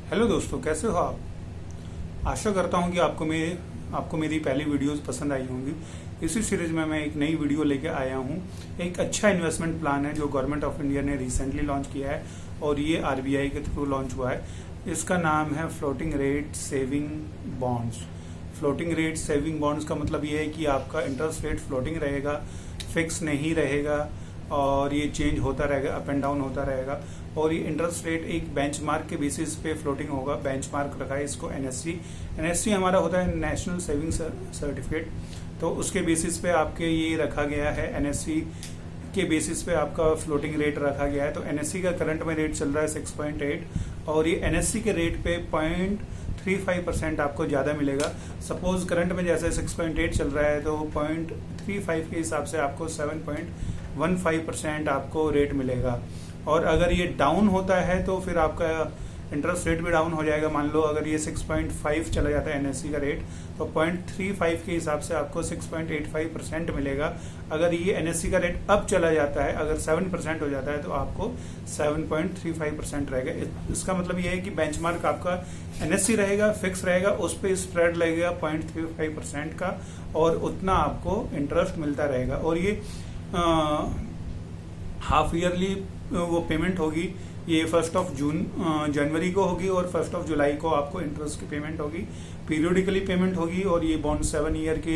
Hello दोस्तों, कैसे हो आप। आशा करता हूं कि आपको मेरी पहली वीडियोस पसंद आई होंगी। इसी सीरीज में मैं एक नई वीडियो लेके आया हूं। एक अच्छा इन्वेस्टमेंट प्लान है जो गवर्नमेंट ऑफ इंडिया ने रिसेंटली लॉन्च किया है और ये आरबीआई के थ्रू लॉन्च हुआ है। इसका नाम है floating rate saving bonds. Floating rate saving bonds का मतलब ये है कि आपका इंटरेस्ट रेट फ्लोटिंग रहेगा, फिक्स नहीं रहेगा और ये चेंज होता रहेगा, अप एंड डाउन होता रहेगा। और ये इंटरेस्ट रेट एक बेंचमार्क के बेसिस पे फ्लोटिंग होगा। बेंचमार्क रखा है इसको एनएससी हमारा होता है नेशनल सेविंग सर्टिफिकेट, तो उसके बेसिस पे आपके ये रखा गया है। एनएससी के बेसिस पे आपका फ्लोटिंग रेट रखा गया है। तो एनएससी का करंट में रेट चल रहा है 6.8 और ये एनएससी के रेट पे 0.35% आपको ज्यादा मिलेगा। सपोज करंट में जैसे 6.8 चल रहा है तो 0.35 के हिसाब से आपको 7.15% आपको रेट मिलेगा। और अगर ये डाउन होता है तो फिर आपका इंटरेस्ट रेट भी डाउन हो जाएगा। मान लो अगर ये 6.5 चला जाता है एनएससी का रेट तो 0.35 के हिसाब से आपको 6.85% मिलेगा। अगर ये एनएससी का रेट अब चला जाता है, अगर 7% हो जाता है तो आपको 7.35% रहेगा। इसका मतलब ये है कि बेंचमार्क आपका एनएससी रहेगा, फिक्स रहेगा, उस पर स्प्रेड लगेगा 0.35% का और उतना आपको इंटरेस्ट मिलता रहेगा। और ये हाफ ईयरली वो पेमेंट होगी। ये 1 जनवरी को होगी और 1 जुलाई को आपको इंटरेस्ट की पेमेंट होगी। पीरियोडिकली पेमेंट होगी और ये बॉन्ड 7 ईयर के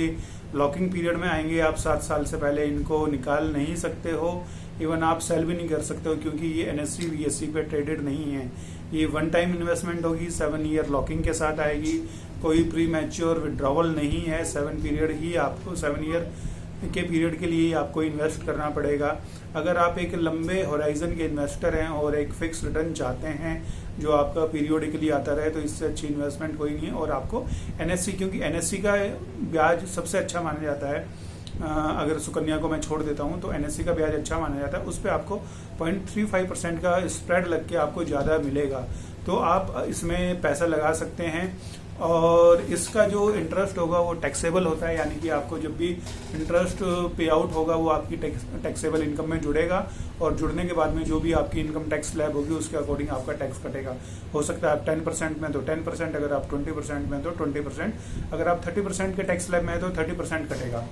लॉकिंग पीरियड में आएंगे। आप 7 साल से पहले इनको निकाल नहीं सकते हो, इवन आप सेल भी नहीं कर सकते हो क्योंकि ये एनएससी बीएससी पे ट्रेडेड नहीं है। ये वन टाइम इन्वेस्टमेंट होगी, 7 ईयर लॉकिंग के साथ आएगी। कोई प्री मैच्योर विड्रॉवल नहीं है। 7 पीरियड ही आपको 7 ईयर के पीरियड के लिए आपको इन्वेस्ट करना पड़ेगा। अगर आप एक लंबे होराइजन के इन्वेस्टर हैं और एक फिक्स रिटर्न चाहते हैं जो आपका पीरियोडिकली आता रहे तो इससे अच्छी इन्वेस्टमेंट कोई नहीं है। और आपको एनएससी, क्योंकि एनएससी का ब्याज सबसे अच्छा माना जाता है। अगर सुकन्या को मैं छोड़ देता हूं तो एनएससी का ब्याज अच्छा माना जाता है। उस पर आपको 0.35% का स्प्रेड लग के आपको ज्यादा मिलेगा। तो आप इसमें पैसा लगा सकते हैं और इसका जो इंटरेस्ट होगा वो टैक्सेबल होता है, यानी कि आपको जब भी इंटरेस्ट पे आउट होगा वो आपकी टैक्सेबल इनकम में जुड़ेगा और जुड़ने के बाद में जो भी आपकी इनकम टैक्स स्लैब होगी उसके अकॉर्डिंग आपका टैक्स कटेगा। हो सकता है आप 10% में तो 10%, अगर आप 20% में तो 20%, अगर आप 30% के टैक्स स्लैब में है तो 30% कटेगा।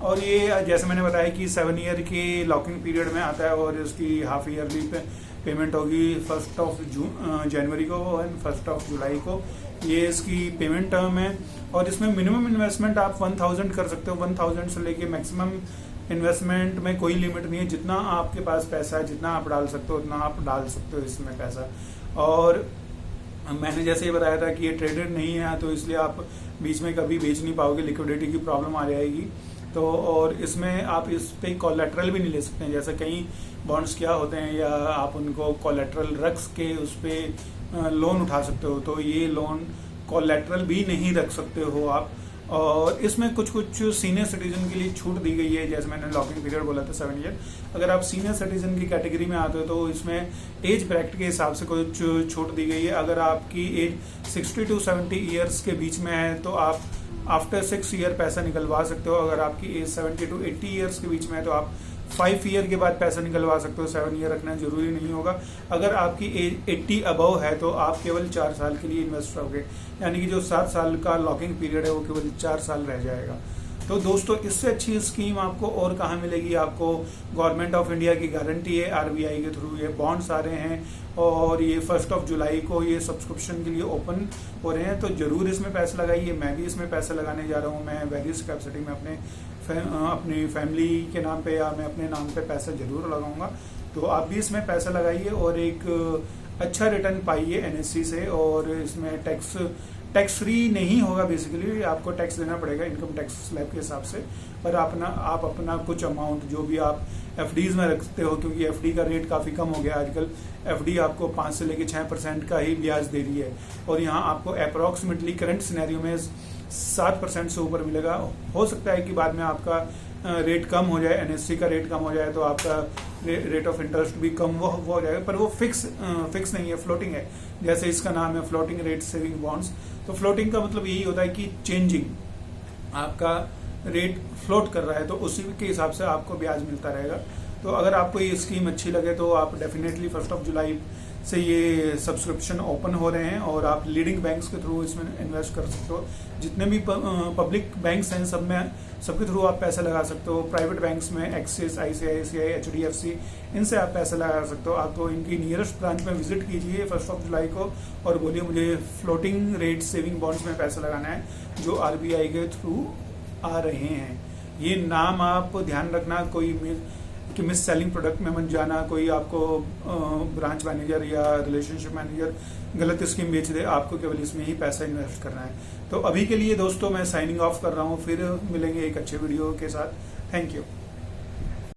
और ये जैसे मैंने बताया कि 7 ईयर की लॉकिंग पीरियड में आता है और इसकी हाफ ईयरली पेमेंट होगी 1 जनवरी को एंड 1 जुलाई को। ये इसकी पेमेंट टर्म है और इसमें मिनिमम इन्वेस्टमेंट आप 1000 कर सकते हो। 1000 से लेके मैक्सिमम इन्वेस्टमेंट में कोई लिमिट नहीं है। जितना आपके पास पैसा है, जितना आप डाल सकते हो उतना आप डाल सकते हो इसमें पैसा। और मैंने जैसे ये बताया था कि ये ट्रेडेड नहीं है तो इसलिए आप बीच में कभी बेच नहीं पाओगे, लिक्विडिटी की प्रॉब्लम आ जाएगी। तो और इसमें आप इस पे कोलेट्रल भी नहीं ले सकते हैं। जैसे कई बॉन्ड्स क्या होते हैं, या आप उनको कोलेट्रल रख के उस पे लोन उठा सकते हो, तो ये लोन कोलेट्रल भी नहीं रख सकते हो आप। और इसमें कुछ सीनियर सिटीजन के लिए छूट दी गई है। जैसे मैंने लॉकिंग पीरियड बोला था 7 ईयर, अगर आप सीनियर सिटीजन की कैटेगरी में आते हो तो इसमें एज ब्रैकेट के हिसाब से कुछ छूट दी गई है। अगर आपकी एज 60 to 70 ईयर्स के बीच में है तो आप आफ्टर 6 ईयर पैसा निकलवा सकते हो। अगर आपकी एज 70 to 80 ईयर्स के बीच में है तो आप 5 ईयर के बाद पैसा निकलवा सकते हो। 7 ईयर रखना जरूरी नहीं होगा। अगर आपकी एज 80 अबव है तो आप केवल 4 साल के लिए इन्वेस्ट करोगे, यानी कि जो 7 साल का लॉकिंग पीरियड है वो केवल 4 साल रह जाएगा। तो दोस्तों, इससे अच्छी स्कीम आपको और कहाँ मिलेगी। आपको गवर्नमेंट ऑफ इंडिया की गारंटी है, आरबीआई के थ्रू ये बॉन्ड्स आ रहे हैं और ये 1 जुलाई को ये सब्सक्रिप्शन के लिए ओपन हो रहे हैं। तो जरूर इसमें पैसा लगाइए। मैं भी इसमें पैसा लगाने जा रहा हूँ। मैं वेरियस कैपेसिटी में अपनी फैमिली के नाम पे या मैं अपने नाम पे पैसा जरूर लगाऊंगा। तो आप भी इसमें पैसा लगाइए और एक अच्छा रिटर्न पाइए एनएससी से। और इसमें टैक्स फ्री नहीं होगा, बेसिकली आपको टैक्स देना पड़ेगा इनकम टैक्स स्लैब के हिसाब से। पर आप अपना कुछ अमाउंट जो भी आप एफडीज में रखते हो, क्योंकि एफडी का रेट काफी कम हो गया आजकल। एफडी आपको 5 से लेके 6% का ही ब्याज दे रही है और यहाँ आपको अप्रोक्सीमेटली करंट सिनेरियो में 7% से ऊपर मिलेगा। हो सकता है कि बाद में आपका रेट कम हो जाए, एनएससी का रेट कम हो जाए तो आपका रेट ऑफ इंटरेस्ट भी कम वो हो जाएगा, पर वो फिक्स नहीं है, फ्लोटिंग है। जैसे इसका नाम है फ्लोटिंग रेट सेविंग बॉन्ड्स। तो फ्लोटिंग का मतलब यही होता है कि चेंजिंग, आपका रेट फ्लोट कर रहा है तो उसी के हिसाब से आपको ब्याज मिलता रहेगा। तो अगर आपको ये स्कीम अच्छी लगे तो आप डेफिनेटली 1 जुलाई से ये सब्सक्रिप्शन ओपन हो रहे हैं और आप लीडिंग बैंक्स के थ्रू इसमें इन्वेस्ट कर सकते हो। जितने भी पब्लिक बैंक्स हैं सबके थ्रू आप पैसा लगा सकते हो। प्राइवेट बैंक्स में एक्सिस, आईसीआईसीआई, एचडीएफसी, इनसे आप पैसा लगा सकते हो। आप तो इनकी नियरेस्ट ब्रांच में विजिट कीजिए 1 जुलाई को और बोलिए मुझे फ्लोटिंग रेट सेविंग बॉन्ड्स में पैसा लगाना है जो आरबीआई के थ्रू आ रहे हैं। ये नाम आप ध्यान रखना, कोई मिस सेलिंग प्रोडक्ट में मत जाना, कोई आपको ब्रांच मैनेजर या रिलेशनशिप मैनेजर गलत स्कीम बेच दे, आपको केवल इसमें ही पैसा इन्वेस्ट करना है। तो अभी के लिए दोस्तों मैं साइनिंग ऑफ कर रहा हूँ, फिर मिलेंगे एक अच्छे वीडियो के साथ। Thank you.